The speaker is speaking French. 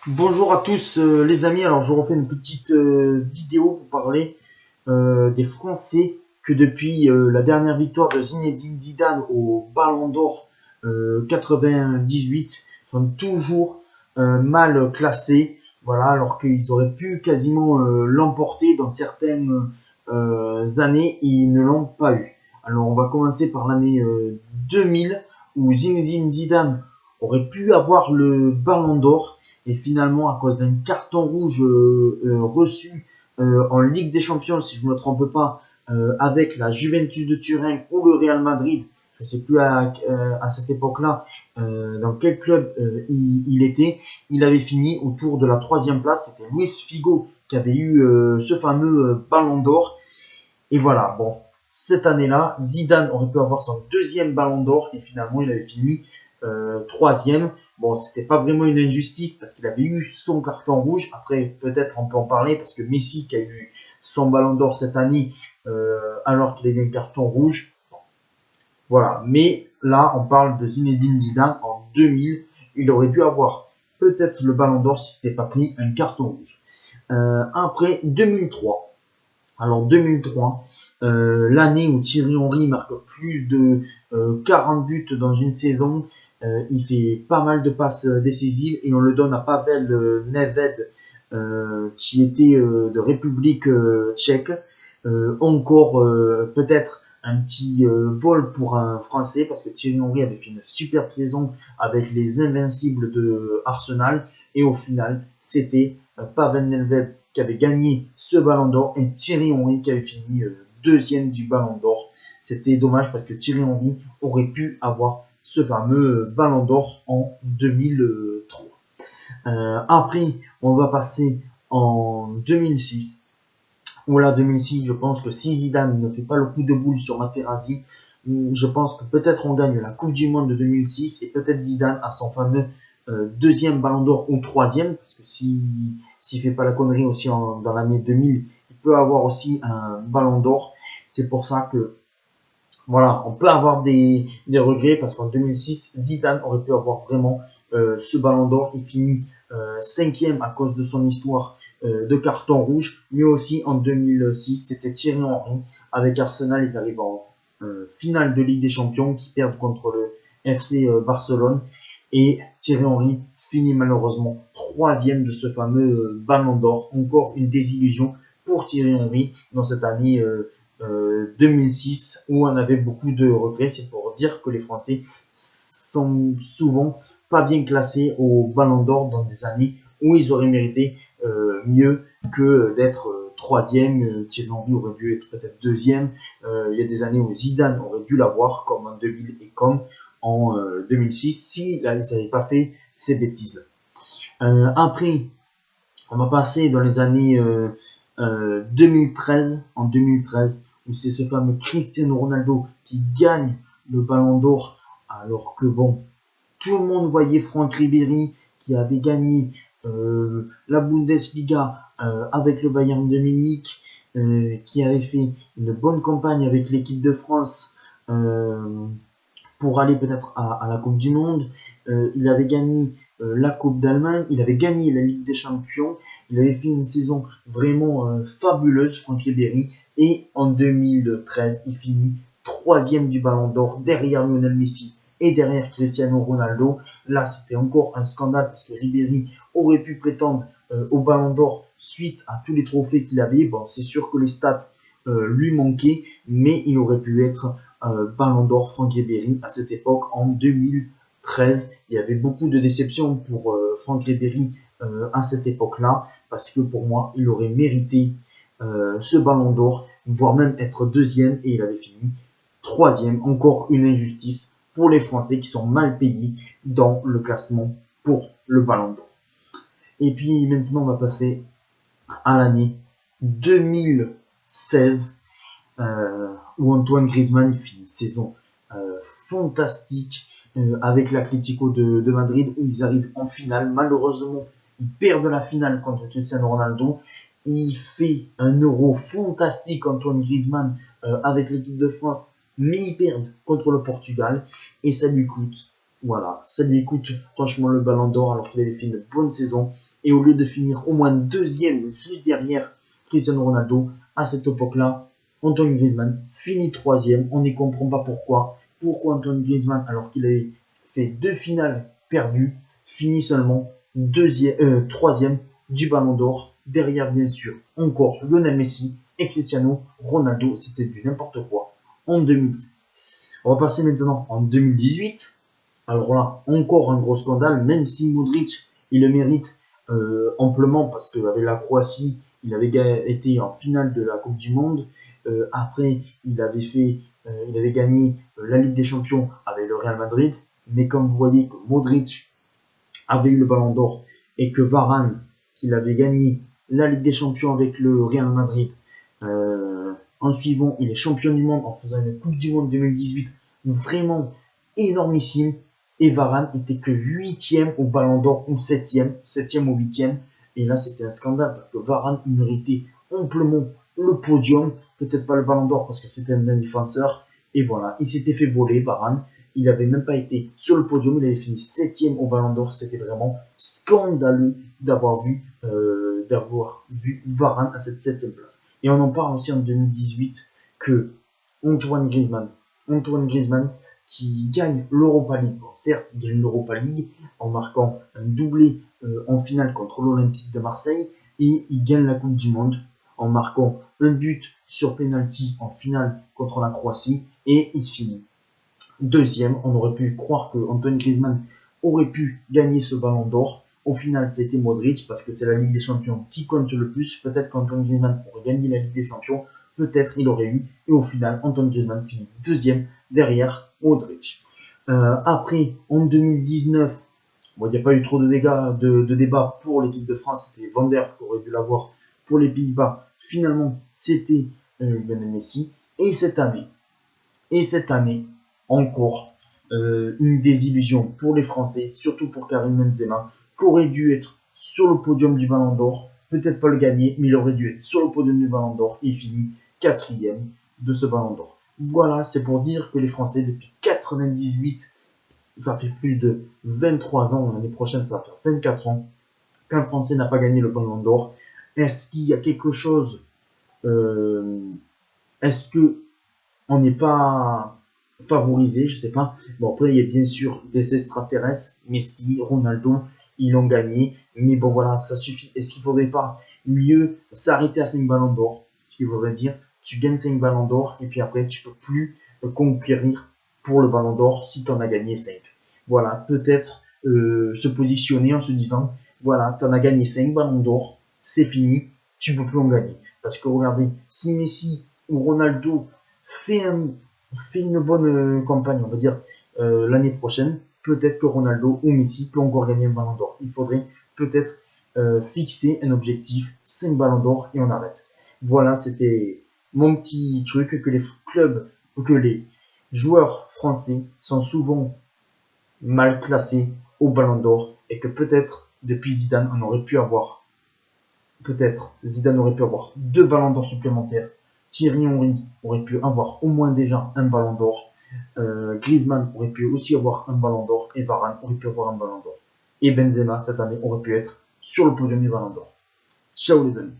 Bonjour à tous les amis, alors je refais une petite vidéo pour parler des Français que depuis la dernière victoire de Zinedine Zidane au Ballon d'Or 98 sont toujours mal classés, voilà, alors qu'ils auraient pu quasiment l'emporter dans certaines années, ils ne l'ont pas eu. Alors on va commencer par l'année 2000 où Zinedine Zidane aurait pu avoir le Ballon d'Or. Et finalement, à cause d'un carton rouge reçu en Ligue des Champions, si je ne me trompe pas, avec la Juventus de Turin ou le Real Madrid, je ne sais plus à cette époque-là dans quel club il était, il avait fini autour de la troisième place. C'était Luis Figo qui avait eu ce fameux Ballon d'Or. Et voilà, bon, cette année-là, Zidane aurait pu avoir son deuxième Ballon d'Or et finalement il avait fini troisième. Bon, c'était pas vraiment une injustice parce qu'il avait eu son carton rouge. Après, peut-être on peut en parler parce que Messi qui a eu son Ballon d'Or cette année alors qu'il avait un carton rouge. Voilà, mais là on parle de Zinedine Zidane en 2000. Il aurait dû avoir peut-être le Ballon d'Or si c'était pas pris un carton rouge. Après 2003. Alors 2003, l'année où Thierry Henry marque plus de 40 buts dans une saison, il fait pas mal de passes décisives et on le donne à Pavel Nedved qui était de République tchèque. Encore peut-être un petit vol pour un Français parce que Thierry Henry avait fait une superbe saison avec les Invincibles de Arsenal et au final c'était Pavel Nedved qui avait gagné ce Ballon d'Or et Thierry Henry qui avait fini deuxième du Ballon d'Or. C'était dommage parce que Thierry Henry aurait pu avoir ce fameux Ballon d'Or en 2003. Après, on va passer en 2006. Où là, 2006, je pense que si Zidane ne fait pas le coup de boule sur Materazzi, je pense que peut-être on gagne la Coupe du Monde de 2006 et peut-être Zidane a son fameux deuxième Ballon d'Or ou troisième, parce que s'il fait pas la connerie aussi dans l'année 2000, il peut avoir aussi un Ballon d'Or. C'est pour ça que voilà, on peut avoir des regrets parce qu'en 2006, Zidane aurait pu avoir vraiment ce Ballon d'Or. Il finit cinquième à cause de son histoire de carton rouge, mais aussi en 2006, c'était Thierry Henry avec Arsenal. Ils arrivent en finale de Ligue des Champions qui perdent contre le FC Barcelone. Et Thierry Henry finit malheureusement troisième de ce fameux Ballon d'Or. Encore une désillusion pour Thierry Henry dans cette année 2006 où on avait beaucoup de regrets. C'est pour dire que les Français sont souvent pas bien classés au Ballon d'Or dans des années où ils auraient mérité mieux que d'être troisième. Thierry Henry aurait dû être peut-être deuxième. Il y a des années où Zidane aurait dû l'avoir, comme en 2000 et comme en 2006, si là, ils n'avaient pas fait ces bêtises. Après, on va passer dans les années 2013, en 2013, où c'est ce fameux Cristiano Ronaldo qui gagne le Ballon d'Or, alors que bon, tout le monde voyait Franck Ribéry qui avait gagné la Bundesliga avec le Bayern de Munich, qui avait fait une bonne campagne avec l'équipe de France pour aller peut-être à la Coupe du Monde. Il avait gagné la Coupe d'Allemagne, il avait gagné la Ligue des Champions, il avait fait une saison vraiment fabuleuse, Franck Ribéry, et en 2013, il finit troisième du Ballon d'Or derrière Lionel Messi et derrière Cristiano Ronaldo. Là, c'était encore un scandale parce que Ribéry aurait pu prétendre au Ballon d'Or suite à tous les trophées qu'il avait. Bon, c'est sûr que les stats lui manquaient, mais il aurait pu être Ballon d'Or Franck Ribéry à cette époque en 2013. Il y avait beaucoup de déceptions pour Franck Ribéry à cette époque-là parce que pour moi, il aurait mérité ce Ballon d'Or, voire même être deuxième et il avait fini troisième. Encore une injustice pour les Français qui sont mal payés dans le classement pour le Ballon d'Or. Et puis maintenant, on va passer à l'année 2016 où Antoine Griezmann fait une saison fantastique avec l'Atlético de Madrid où ils arrivent en finale. Malheureusement, ils perdent la finale contre Cristiano Ronaldo. Il fait un euro fantastique, Antoine Griezmann, avec l'équipe de France, mais ils perdent contre le Portugal et ça lui coûte, voilà, ça lui coûte franchement le Ballon d'Or alors qu'il avait fait une bonne saison Et au lieu de finir au moins deuxième, juste derrière Cristiano Ronaldo, à cette époque-là, Antoine Griezmann finit troisième. On ne comprend pas pourquoi. Pourquoi Antoine Griezmann, alors qu'il avait fait 2 finales perdues, finit seulement troisième du Ballon d'Or. Derrière, bien sûr, encore Lionel Messi et Cristiano Ronaldo. C'était du n'importe quoi en 2016. On va passer maintenant en 2018. Alors là, encore un gros scandale, même si Modric, il le mérite amplement, parce qu'avec la Croatie, il avait été en finale de la Coupe du Monde. Après, il avait gagné la Ligue des Champions avec le Real Madrid. Mais comme vous voyez que Modric avait eu le Ballon d'Or et que Varane, qu'il avait gagné la Ligue des Champions avec le Real Madrid, en suivant, il est champion du monde en faisant une Coupe du Monde 2018 vraiment énormissime. Et Varane était que 8e au Ballon d'Or ou 7e ou 8e. Et là, c'était un scandale parce que Varane, il méritait amplement le podium. Peut-être pas le Ballon d'Or parce que c'était un défenseur. Et voilà, il s'était fait voler, Varane. Il n'avait même pas été sur le podium. Il avait fini 7e au Ballon d'Or. C'était vraiment scandaleux d'avoir vu Varane à cette 7e place. Et on en parle aussi en 2018 que Antoine Griezmann qui gagne l'Europa League. Bon, certes, il gagne l'Europa League en marquant un doublé en finale contre l'Olympique de Marseille et il gagne la Coupe du Monde en marquant un but sur penalty en finale contre la Croatie et il finit deuxième. On aurait pu croire que Antoine Griezmann aurait pu gagner ce Ballon d'Or. Au final, c'était Modric parce que c'est la Ligue des Champions qui compte le plus. Peut-être qu'Antoine Griezmann aurait gagné la Ligue des Champions. Peut-être il aurait eu. Et au final, Antoine Griezmann finit deuxième derrière Modric. Après, en 2019, bon, il n'y a pas eu trop de dégâts, de débats pour l'équipe de France. C'était Van der qui aurait dû l'avoir pour les Pays-Bas. Finalement, c'était Lionel Messi. Et cette année, encore une désillusion pour les Français, surtout pour Karim Benzema, qui aurait dû être sur le podium du Ballon d'Or, peut-être pas le gagner, mais il aurait dû être sur le podium du Ballon d'Or. Il finit 4e de ce Ballon d'Or. Voilà, c'est pour dire que les Français, depuis 98, ça fait plus de 23 ans, l'année prochaine ça va faire 24 ans, qu'un Français n'a pas gagné le Ballon d'Or. Est-ce qu'il y a quelque chose est-ce que on n'est pas favorisé, je sais pas. Bon, après, il y a bien sûr des extraterrestres, Messi, Ronaldo, ils l'ont gagné. Mais bon, voilà, ça suffit. Est-ce qu'il ne faudrait pas mieux s'arrêter à 5 ballons d'or? Ce qui voudrait dire, tu gagnes 5 ballons d'or et puis après, tu ne peux plus conquérir pour le ballon d'or si tu en as gagné 5. Voilà, peut-être se positionner en se disant, voilà, tu en as gagné 5 ballons d'or, c'est fini, tu ne peux plus en gagner. Parce que regardez, si Messi ou Ronaldo fait une bonne campagne, on va dire, l'année prochaine, peut-être que Ronaldo ou Messi peut encore gagner un ballon d'or. Il faudrait peut-être fixer un objectif, 5 ballons d'or et on arrête. Voilà, c'était mon petit truc que les clubs, que les joueurs français sont souvent mal classés au ballon d'or et que peut-être depuis Zidane, on aurait pu avoir Zidane aurait pu avoir 2 ballons d'or supplémentaires. Thierry Henry aurait pu avoir au moins déjà un ballon d'or. Griezmann aurait pu aussi avoir un ballon d'or. Et Varane aurait pu avoir un ballon d'or. Et Benzema, cette année, aurait pu être sur le podium du ballon d'or. Ciao les amis.